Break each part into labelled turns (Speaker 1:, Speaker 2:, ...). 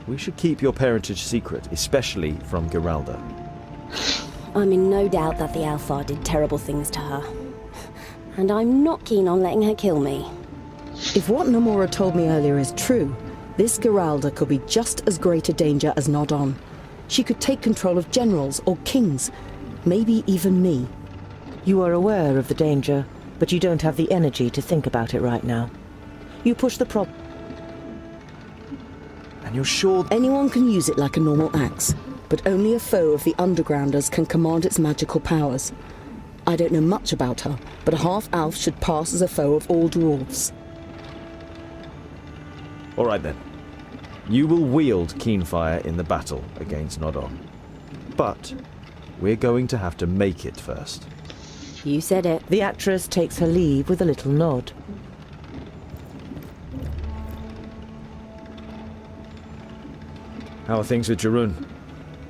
Speaker 1: We should keep your parentage secret, especially from Geralda.
Speaker 2: I'm in no doubt that the Alpha did terrible things to her. And I'm not keen on letting her kill me.
Speaker 3: If what Nomura told me earlier is true, this Geralda could be just as great a danger as Nodon. She could take control of generals or kings, maybe even me.
Speaker 4: You are aware of the danger, but you don't have the energy to think about it right now. You push the problem.
Speaker 1: And you're sure
Speaker 3: Anyone can use it like a normal axe, but only a foe of the Undergrounders can command its magical powers. I don't know much about her, but a half-elf should pass as a foe of all dwarves.
Speaker 1: All right then. You will wield Keenfire in the battle against Nodon. But we're going to have to make it first.
Speaker 2: You said it.
Speaker 4: The actress takes her leave with a little nod.
Speaker 1: How are things with Jarun?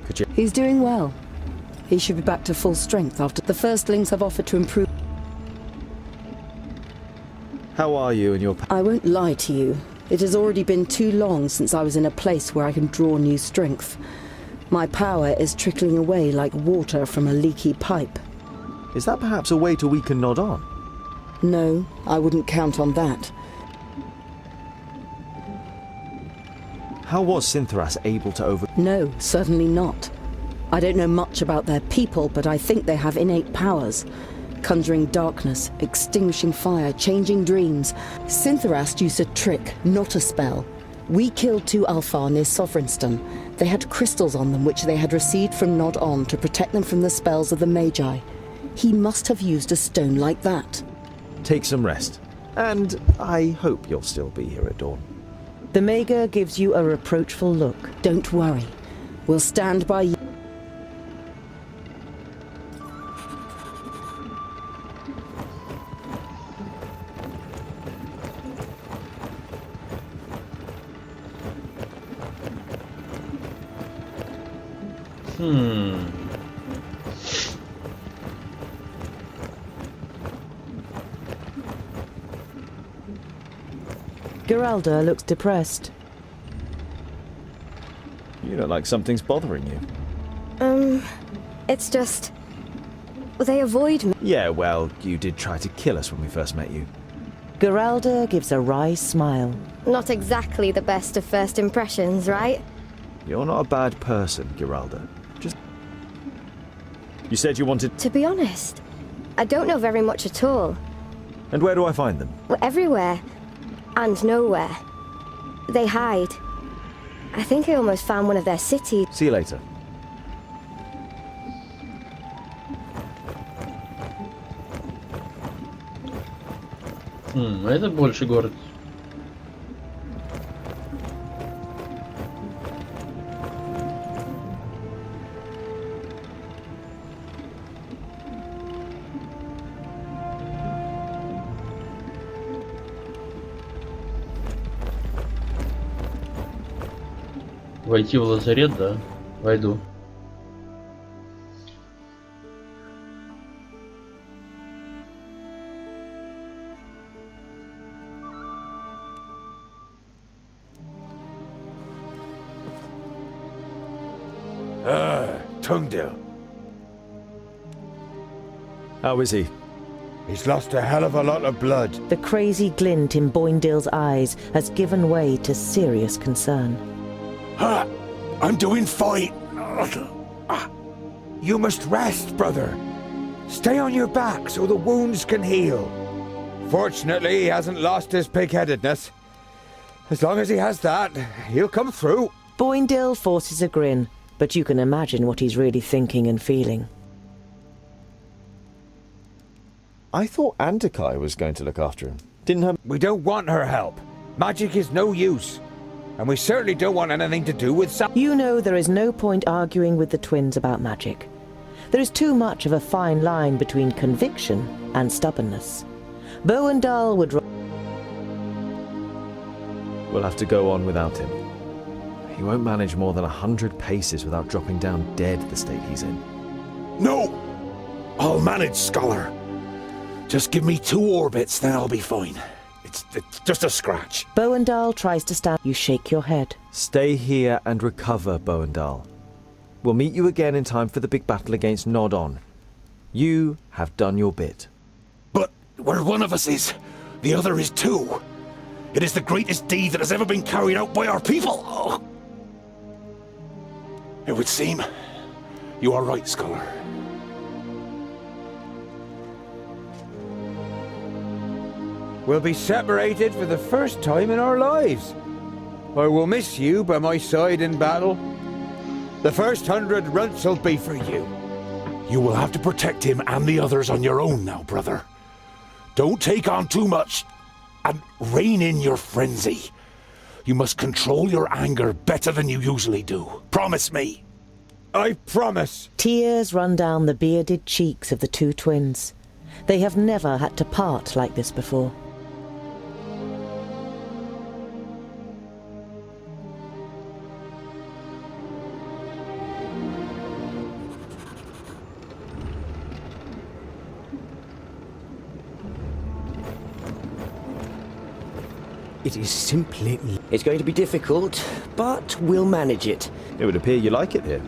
Speaker 1: Could you...
Speaker 3: He's doing well. He should be back to full strength after the firstlings have offered to improve.
Speaker 1: How are you and your...
Speaker 3: I won't lie to you. It has already been too long since I was in a place where I can draw new strength. My power is trickling away like water from a leaky pipe.
Speaker 1: Is that perhaps a way to weaken Nodon?
Speaker 3: No, I wouldn't count on that.
Speaker 1: How was Syntheras able to over...
Speaker 3: No, certainly not. I don't know much about their people, but I think they have innate powers. Conjuring darkness, extinguishing fire, changing dreams. Syntheras used a trick, not a spell. We killed 2 Alpha near Sovereignstone. They had crystals on them which they had received from Nodon to protect them from the spells of the Magi. He must have used a stone like that.
Speaker 1: Take some rest. And I hope you'll still be here at dawn.
Speaker 4: The Mager gives you a reproachful look.
Speaker 3: Don't worry. We'll stand by you.
Speaker 4: Geralda looks depressed.
Speaker 1: You look like something's bothering you.
Speaker 2: It's just... they avoid me.
Speaker 1: Yeah, well, you did try to kill us when we first met you.
Speaker 4: Geralda gives a wry smile.
Speaker 2: Not exactly the best of first impressions, right?
Speaker 1: You're not a bad person, Geralda. Just... You said you wanted...
Speaker 2: To be honest, I don't know very much at all.
Speaker 1: And where do I find them?
Speaker 2: We're everywhere. And nowhere. They hide. I think I almost found one of their cities.
Speaker 1: See you later.
Speaker 5: Это больше город. Войти в лазарет, да? Войду.
Speaker 6: Tungdil.
Speaker 1: How is he?
Speaker 6: He's lost a hell of a lot of blood.
Speaker 4: The crazy glint in Boindale's eyes has given way to serious concern.
Speaker 6: I'm doing fine. You must rest, brother. Stay on your back so the wounds can heal. Fortunately, he hasn't lost his pig-headedness. As long as he has that, he'll come through.
Speaker 4: Boindale forces a grin, but you can imagine what he's really thinking and feeling.
Speaker 1: I thought Antikai was going to look after him. Didn't her...
Speaker 6: We don't want her help. Magic is no use. And we certainly don't want anything to do with some...
Speaker 4: You know there is no point arguing with the twins about magic. There is too much of a fine line between conviction and stubbornness. Boindale would...
Speaker 1: We'll have to go on without him. He won't manage more than 100 paces without dropping down dead the state he's in.
Speaker 6: No! I'll manage, Scholar. Just give me 2 orbits, then I'll be fine.
Speaker 7: It's just a scratch.
Speaker 4: Boandal tries to stand. You shake your head.
Speaker 1: Stay here and recover, Boandal. We'll meet you again in time for the big battle against Nodon. You have done your bit.
Speaker 7: But where one of us is, the other is too. It is the greatest deed that has ever been carried out by our people. Oh. It would seem you are right, scholar.
Speaker 6: We'll be separated for the first time in our lives. I will miss you by my side in battle. The first 100 runts will be for you.
Speaker 7: You will have to protect him and the others on your own now, brother. Don't take on too much, and rein in your frenzy. You must control your anger better than you usually do. Promise me.
Speaker 6: I promise.
Speaker 4: Tears run down the bearded cheeks of the two twins. They have never had to part like this before.
Speaker 8: It is simply... It's going to be difficult, but we'll manage it.
Speaker 1: It would appear you like it here.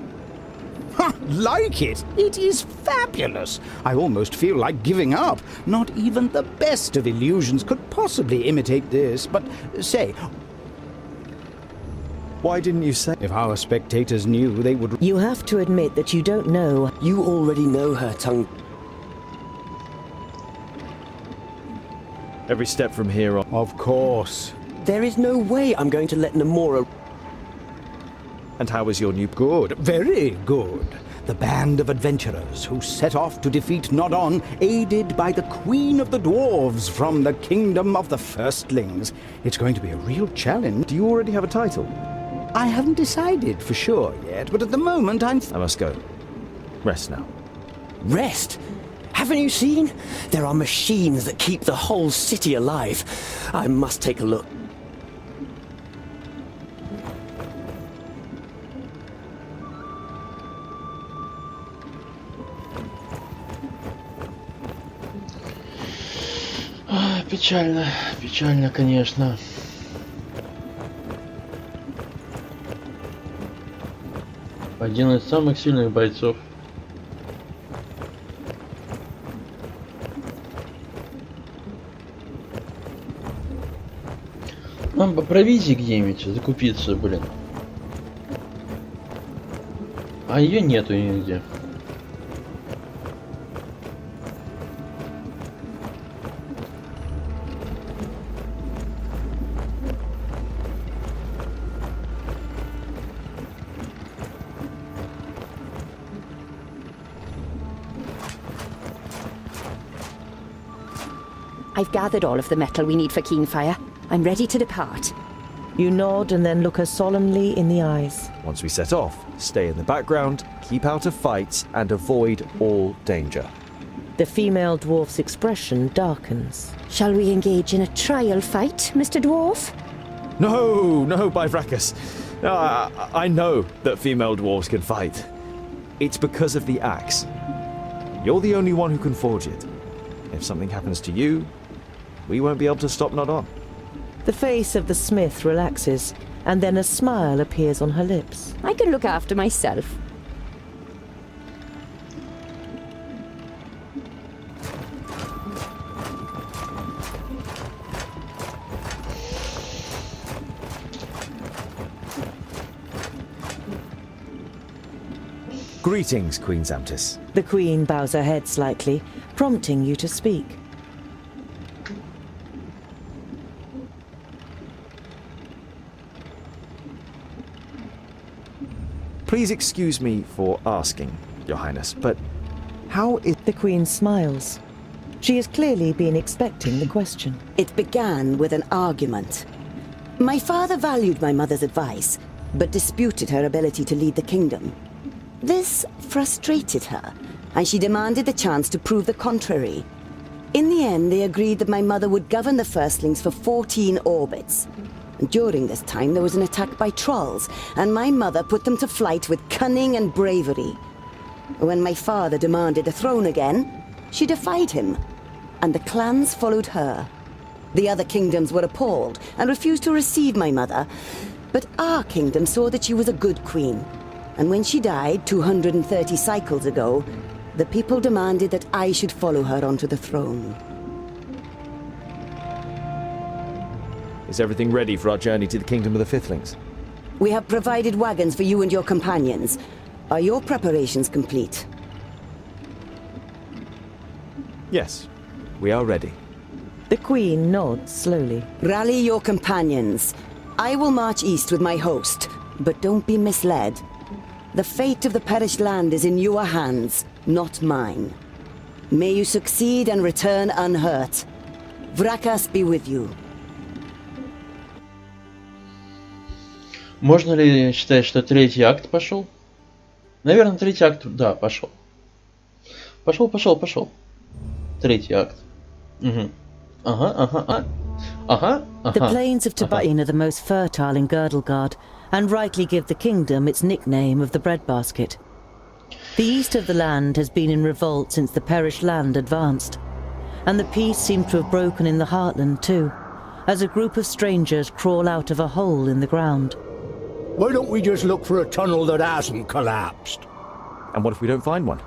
Speaker 9: Ha! Like it? It is fabulous! I almost feel like giving up. Not even the best of illusions could possibly imitate this, but say...
Speaker 1: Why didn't you say...
Speaker 9: If our spectators knew, they would...
Speaker 4: You have to admit that you don't know.
Speaker 8: You already know her tongue.
Speaker 1: Every step from here on...
Speaker 9: Of course.
Speaker 8: There is no way I'm going to let Namora...
Speaker 1: And how is your new...
Speaker 9: Good, very good. The band of adventurers who set off to defeat Nodon, aided by the Queen of the Dwarves from the Kingdom of the Firstlings. It's going to be a real challenge.
Speaker 1: Do you already have a title?
Speaker 9: I haven't decided for sure yet, but at the moment I'm...
Speaker 1: I must go. Rest now.
Speaker 8: Rest? Haven't you seen? There are machines that keep the whole city alive. I must take a look.
Speaker 5: Печально, печально, конечно. Один из самых сильных бойцов. Нам по провизии где-нибудь закупиться, блин. А ее нету нигде.
Speaker 2: I've gathered all of the metal we need for Keenfire. I'm ready to depart.
Speaker 4: You nod and then look her solemnly in the eyes.
Speaker 1: Once we set off, stay in the background, keep out of fights, and avoid all danger.
Speaker 4: The female dwarf's expression darkens.
Speaker 2: Shall we engage in a trial fight, Mr. Dwarf?
Speaker 1: No, no, Bifracus. I know that female dwarves can fight. It's because of the axe. You're the only one who can forge it. If something happens to you, we won't be able to stop Nodon.
Speaker 4: The face of the smith relaxes, and then a smile appears on her lips.
Speaker 2: I can look after myself.
Speaker 1: Greetings, Queen Zamtis.
Speaker 4: The queen bows her head slightly, prompting you to speak.
Speaker 1: Please excuse me for asking, Your Highness, but how is...
Speaker 4: The queen smiles. She has clearly been expecting the question.
Speaker 10: It began with an argument. My father valued my mother's advice, but disputed her ability to lead the kingdom. This frustrated her, and she demanded the chance to prove the contrary. In the end, they agreed that my mother would govern the firstlings for 14 orbits. During this time, there was an attack by trolls, and my mother put them to flight with cunning and bravery. When my father demanded the throne again, she defied him, and the clans followed her. The other kingdoms were appalled and refused to receive my mother. But our kingdom saw that she was a good queen. And when she died 230 cycles ago, the people demanded that I should follow her onto the throne.
Speaker 1: Is everything ready for our journey to the Kingdom of the Fifthlings?
Speaker 10: We have provided wagons for you and your companions. Are your preparations complete?
Speaker 1: Yes, we are ready.
Speaker 4: The Queen nods slowly.
Speaker 10: Rally your companions. I will march east with my host, but don't be misled. The fate of the perished land is in your hands, not mine. May you succeed and return unhurt. Vrakas be with you.
Speaker 5: Можно ли считать, что третий акт пошел? Наверное, третий акт, да, пошел. Пошел. Третий акт. Угу. Ага.
Speaker 4: The plains of Tibetan are the most fertile in Girdlegard, and rightly give the kingdom its nickname of the breadbasket. The east of the land has been in revolt since the perished land advanced, and the peace seems to have broken in the heartland too, as a group of strangers crawl out of a hole in the ground.
Speaker 9: Why don't we just look for a tunnel that hasn't collapsed?
Speaker 1: And what if we don't find one?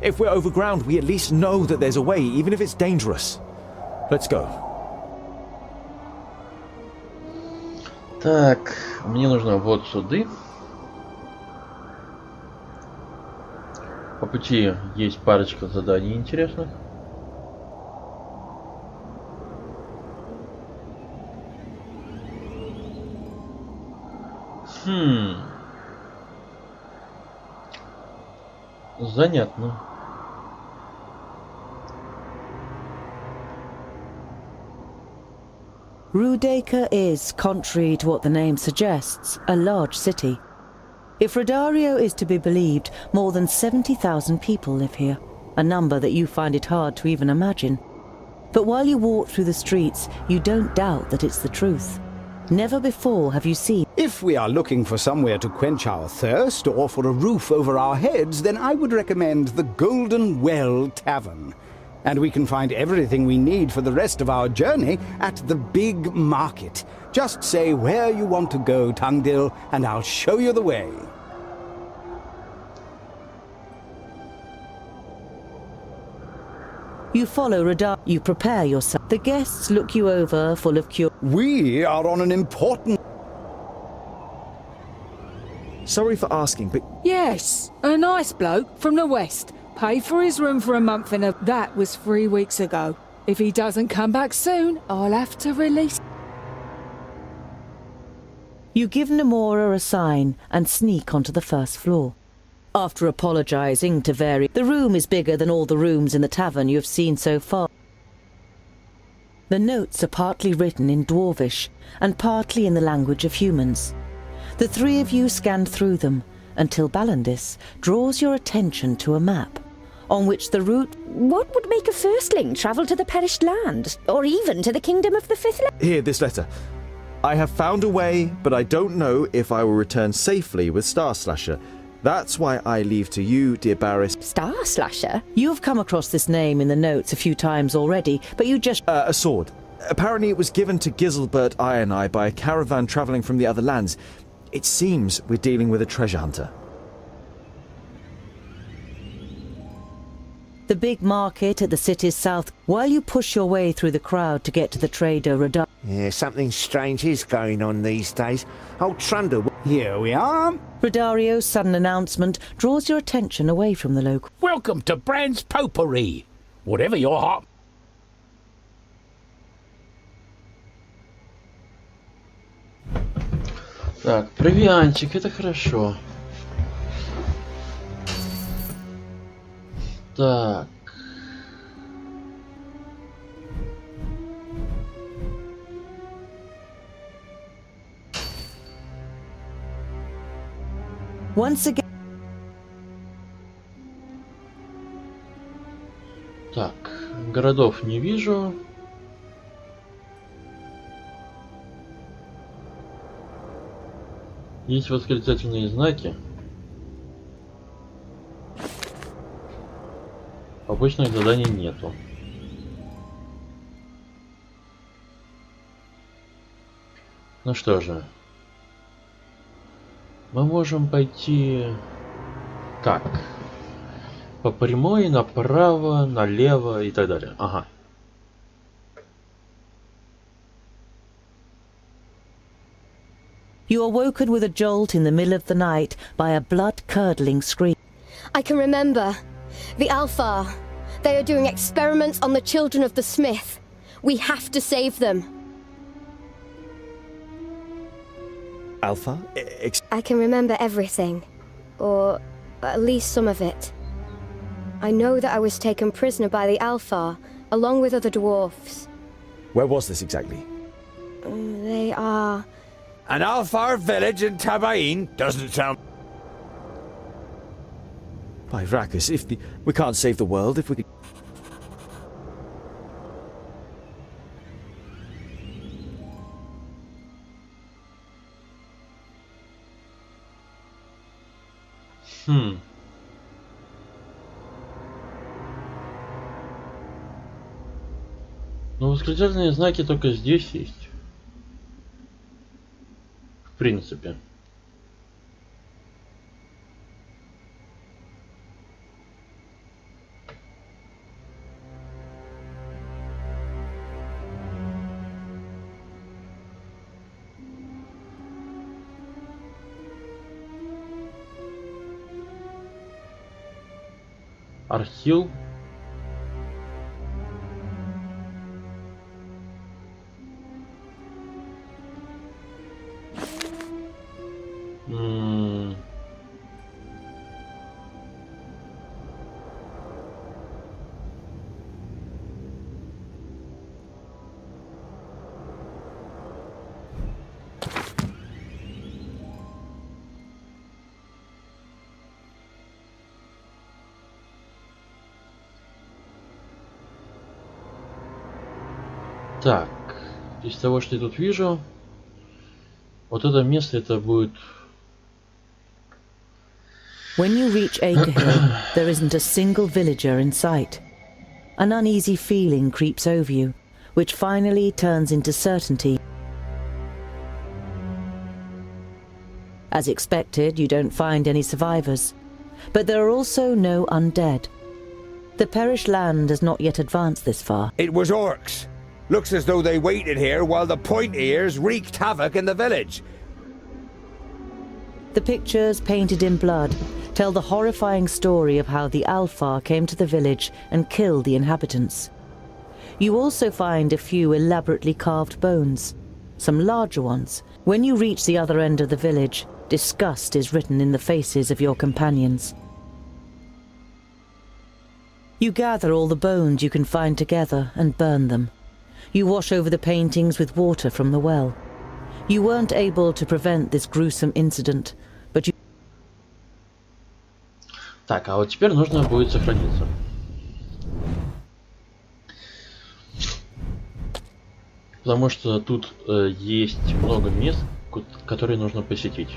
Speaker 1: If we're overground, we at least know that there's a way, even if it's dangerous. Let's go.
Speaker 5: Так, мне нужно вот сюда. По пути есть парочка заданий интересных. Занятно.
Speaker 4: Rudeka is, contrary to what the name suggests, a large city. If Rodario is to be believed, more than 70,000 people live here, a number that you find it hard to even imagine. But while you walk through the streets, you don't doubt that it's the truth. Never before have you seen...
Speaker 9: If we are looking for somewhere to quench our thirst or for a roof over our heads, then I would recommend the Golden Well Tavern. And we can find everything we need for the rest of our journey at the big market. Just say where you want to go, Tungdil, and I'll show you the way.
Speaker 4: You follow Radar. You prepare yourself. The guests look you over, full of curiosity.
Speaker 9: We are on an important...
Speaker 1: Sorry for asking, but...
Speaker 11: Yes, a nice bloke from the west. Paid for his room for a month and that was 3 weeks ago. If he doesn't come back soon, I'll have to release...
Speaker 4: You give Namora a sign and sneak onto the first floor. After apologizing to vary, the room is bigger than all the rooms in the tavern you have seen so far. The notes are partly written in Dwarvish and partly in the language of humans. The three of you scan through them until Balandis draws your attention to a map on which the route...
Speaker 2: What would make a firstling travel to the perished land, or even to the kingdom of the Fifthlings?
Speaker 1: Here, this letter. I have found a way, but I don't know if I will return safely with Star Slasher. That's why I leave to you, dear Barris.
Speaker 2: Star Slasher?
Speaker 4: You have come across this name in the notes a few times already, but you just...
Speaker 1: a sword. Apparently it was given to Giselbert I by a caravan travelling from the other lands. It seems we're dealing with a treasure hunter.
Speaker 4: The big market at the city's south, while you push your way through the crowd to get to the trader Radar.
Speaker 12: Yeah, something strange is going on these days. Old Trundle...
Speaker 9: Here we are.
Speaker 4: Rodario's sudden announcement draws your attention away from the local.
Speaker 7: Welcome to Brand's Potpourri. Whatever your heart...
Speaker 5: Так, провианчик, это хорошо. Так.
Speaker 4: Once again...
Speaker 5: Так, городов не вижу. Есть восклицательные знаки. Обычных заданий нету. Ну что же. Мы можем пойти... Так. По прямой, направо, налево и так далее. Ага.
Speaker 4: You are woken with a jolt in the middle of the night by a blood-curdling scream.
Speaker 13: I can remember. The Alpha. They are doing experiments on the children of the Smith. We have to save them.
Speaker 1: Alpha?
Speaker 13: I can remember everything. Or at least some of it. I know that I was taken prisoner by the Alpha, along with other dwarfs.
Speaker 1: Where was this exactly?
Speaker 13: They are...
Speaker 6: An Alfar village in Tabain doesn't sound...
Speaker 1: By Rackus, we can't save the world if we...
Speaker 5: Ну, восклицательные знаки только здесь есть. В принципе. Архил. Так, из того, что я тут вижу, вот это место, это будет...
Speaker 4: When you reach Acre Hill, there isn't a single villager in sight. An uneasy feeling creeps over you, which finally turns into certainty. As expected, you don't find any survivors, but there are also no undead. The perished land has not yet advanced this far.
Speaker 6: It was orcs. Looks as though they waited here while the point-ears wreaked havoc in the village.
Speaker 4: The pictures, painted in blood, tell the horrifying story of how the Alfar came to the village and killed the inhabitants. You also find a few elaborately carved bones, some larger ones. When you reach the other end of the village, disgust is written in the faces of your companions. You gather all the bones you can find together and burn them. You wash over the paintings with water from the well. You weren't able to prevent this gruesome incident, but you...
Speaker 5: Так, а вот теперь нужно будет сохраниться. Потому что тут есть много мест, которые нужно посетить.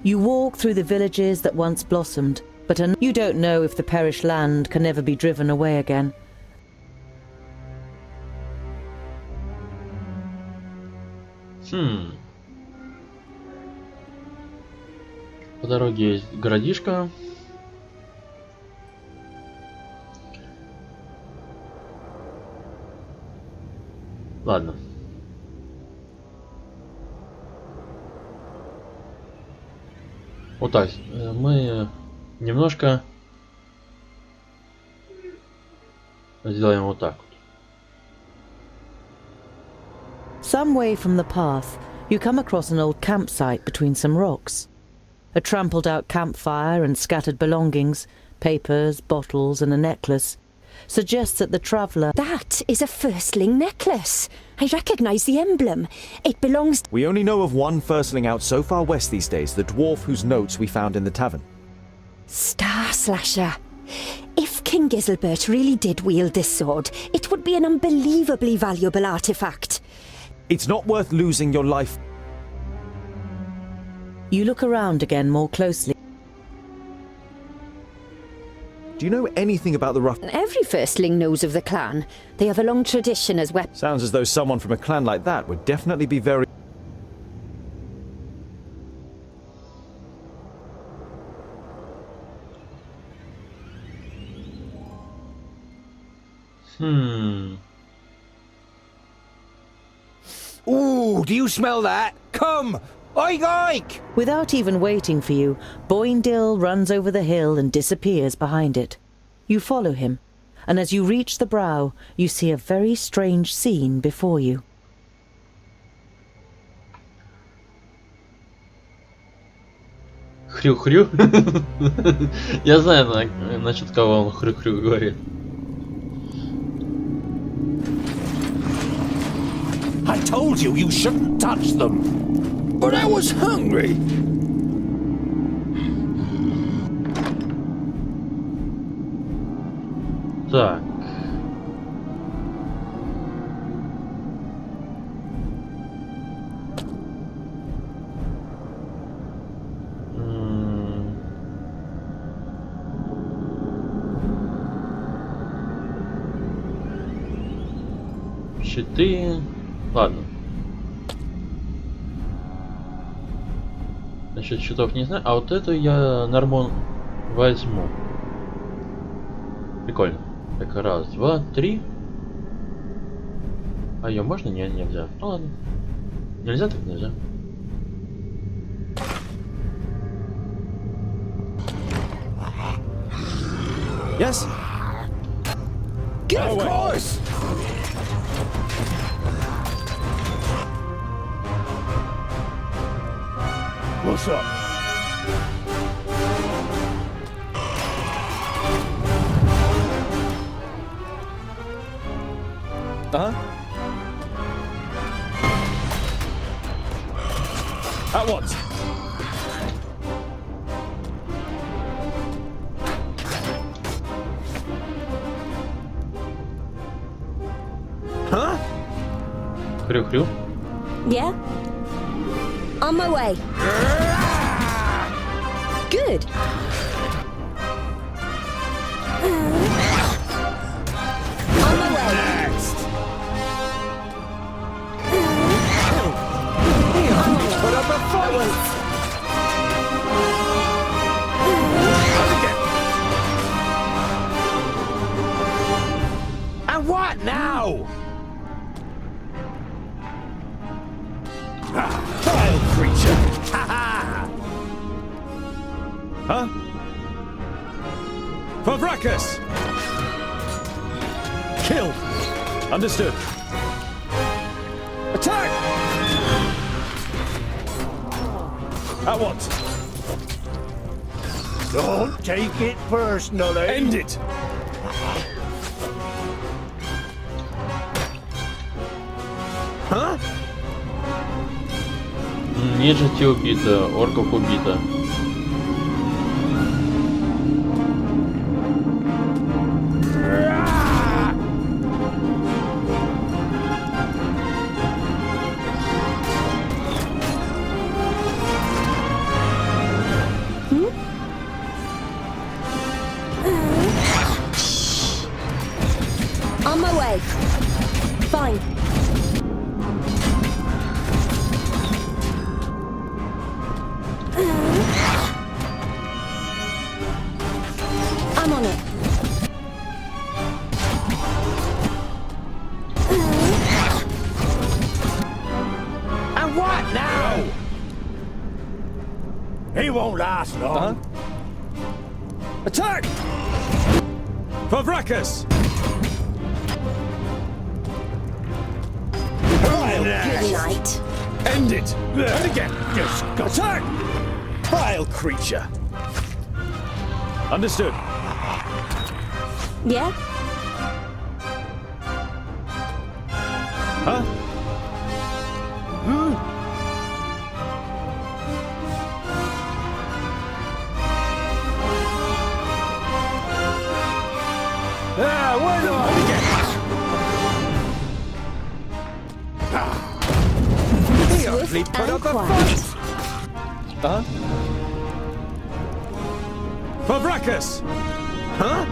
Speaker 4: You walk through the villages that once blossomed, but you don't know if the perished land can ever be driven away again.
Speaker 5: По дороге есть городишко. Ладно. Вот так. Мы немножко сделаем вот так вот.
Speaker 4: Some way from the path, you come across an old campsite between some rocks. A trampled out campfire and scattered belongings, papers, bottles and a necklace, suggests that the traveller...
Speaker 2: That is a firstling necklace. I recognise the emblem. It belongs...
Speaker 1: We only know of one firstling out so far west these days, the dwarf whose notes we found in the tavern.
Speaker 2: Star Slasher. If King Giselbert really did wield this sword, it would be an unbelievably valuable artifact.
Speaker 1: It's not worth losing your life.
Speaker 4: You look around again more closely.
Speaker 1: Do you know anything about the rough...
Speaker 2: Every firstling knows of the clan. They have a long tradition as weapons.
Speaker 1: Sounds as though someone from a clan like that would definitely be very...
Speaker 6: Ooh, do you smell that? Come! Oik oik!
Speaker 4: Without even waiting for you, Boindil runs over the hill and disappears behind it. You follow him, and as you reach the brow, you see a very strange scene before you.
Speaker 5: Хрю-хрю? Я знаю, насчет кого он хрю-хрю говорит.
Speaker 7: I told you you shouldn't touch them.
Speaker 6: But I was hungry.
Speaker 5: Так. Щиты. Ладно. Насчет щитов не знаю, а вот эту я нормон возьму. Прикольно. Так, раз, два, три. А ее можно? Не, нельзя. Ну ладно. Нельзя, так нельзя.
Speaker 1: Yes?
Speaker 6: Get of course!
Speaker 7: What's up?
Speaker 1: At once.
Speaker 6: Huh?
Speaker 5: Хрю-хрю.
Speaker 2: Yeah? On my way. Good. On my way.
Speaker 6: Next! Put up a fight! And what now? Vile creature! Ha ha!
Speaker 1: Huh? For Vracus! Kill! Understood. Attack! At once.
Speaker 7: Don't take it personally.
Speaker 1: End it!
Speaker 6: Huh?
Speaker 5: Нежити убито, орков убито.
Speaker 2: On my way. Fine. I'm on it.
Speaker 6: And what now? He won't last long.
Speaker 1: Attack! For Vracus!
Speaker 2: Good night.
Speaker 1: End it! And again! Attack! Vile creature! Understood.
Speaker 2: Yeah?
Speaker 1: Huh?
Speaker 6: Yeah, why not? He only put up a fight.
Speaker 1: For Vracus!
Speaker 6: Huh?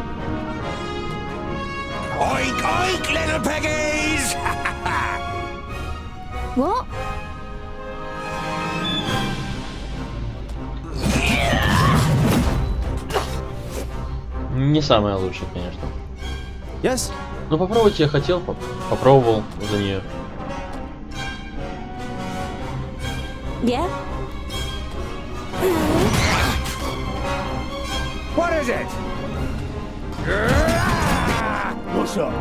Speaker 6: Oink, oink, little piggies!
Speaker 13: What?
Speaker 5: Не самое лучшее, конечно.
Speaker 1: Yes?
Speaker 5: Но попробовать я хотел, попробовал за нее.
Speaker 2: Yeah?
Speaker 6: What is it? What's up?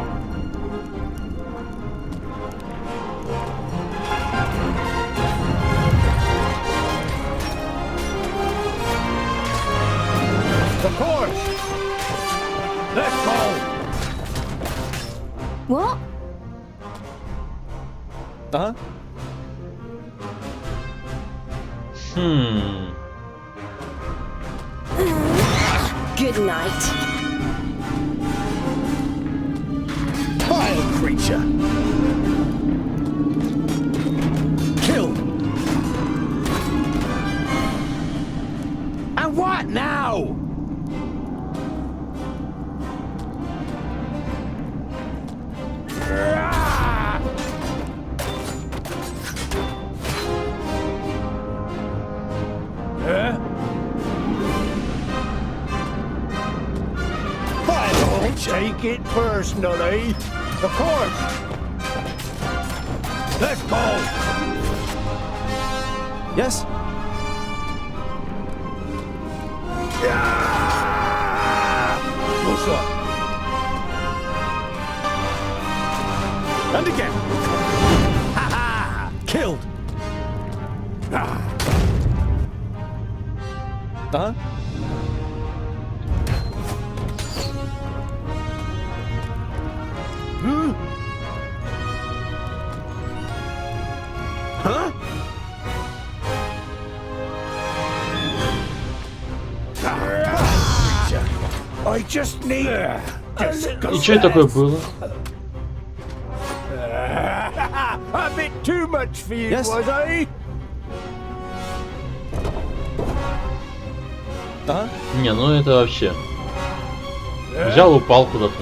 Speaker 6: Of course! Let's go!
Speaker 13: What?
Speaker 1: Uh-huh.
Speaker 2: Good night.
Speaker 6: Vile creature! Kill! And what now? Take it personally. Of course. Let's go.
Speaker 1: Yes?
Speaker 6: What's up?
Speaker 1: And again. Ha ha! Killed. Uh-huh.
Speaker 6: Huh? I just need...
Speaker 5: И что это такое было?
Speaker 6: A bit too much for you,
Speaker 1: Yes?
Speaker 6: was I?
Speaker 1: Uh-huh.
Speaker 5: Не, ну это вообще. Взял, упал куда-то.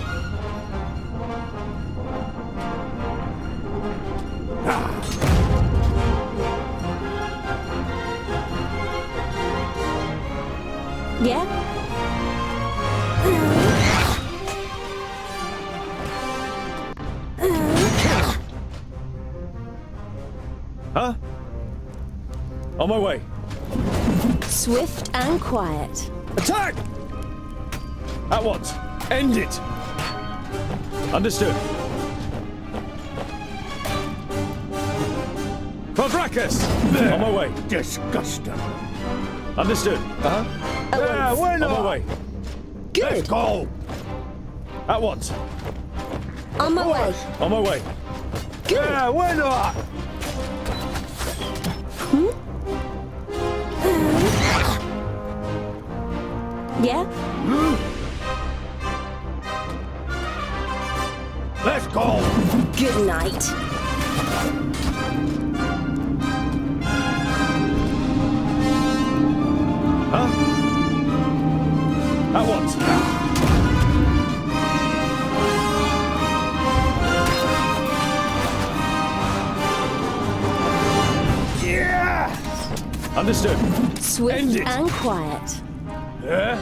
Speaker 2: Yeah?
Speaker 1: Huh? On my way.
Speaker 2: Swift and quiet.
Speaker 1: Attack! At once. End it. Understood. Pavrakas! On my way.
Speaker 6: Disgusting.
Speaker 1: Understood. Uh-huh.
Speaker 6: Yeah, we're
Speaker 1: On
Speaker 6: not.
Speaker 1: my way.
Speaker 6: Let's go.
Speaker 1: At once.
Speaker 2: On my way.
Speaker 1: On my way.
Speaker 6: Yeah, we're not.
Speaker 2: Yeah?
Speaker 6: Let's go.
Speaker 2: Good night.
Speaker 1: Huh? At once.
Speaker 6: Yeah.
Speaker 1: Understood.
Speaker 2: Swift
Speaker 1: End it.
Speaker 2: and quiet.
Speaker 6: Yeah.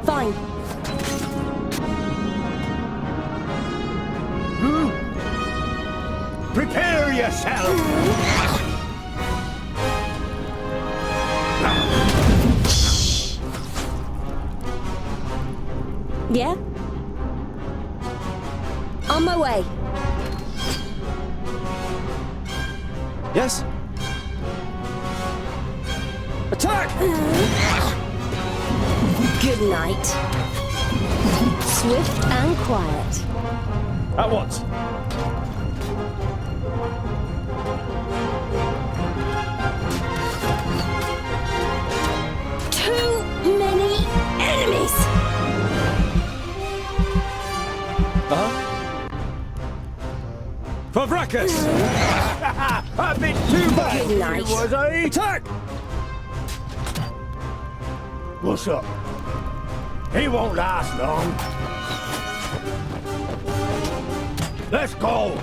Speaker 2: Fine.
Speaker 6: Prepare yourself.
Speaker 2: Yeah? On my way.
Speaker 1: Yes? Attack!
Speaker 2: Good night. Swift and quiet.
Speaker 1: At once.
Speaker 2: Too many enemies.
Speaker 1: Uh-huh. Pavrakas!
Speaker 6: A bit too much.
Speaker 2: Good night.
Speaker 6: Was I?
Speaker 1: Attack!
Speaker 14: What's up? He won't last long. Let's go!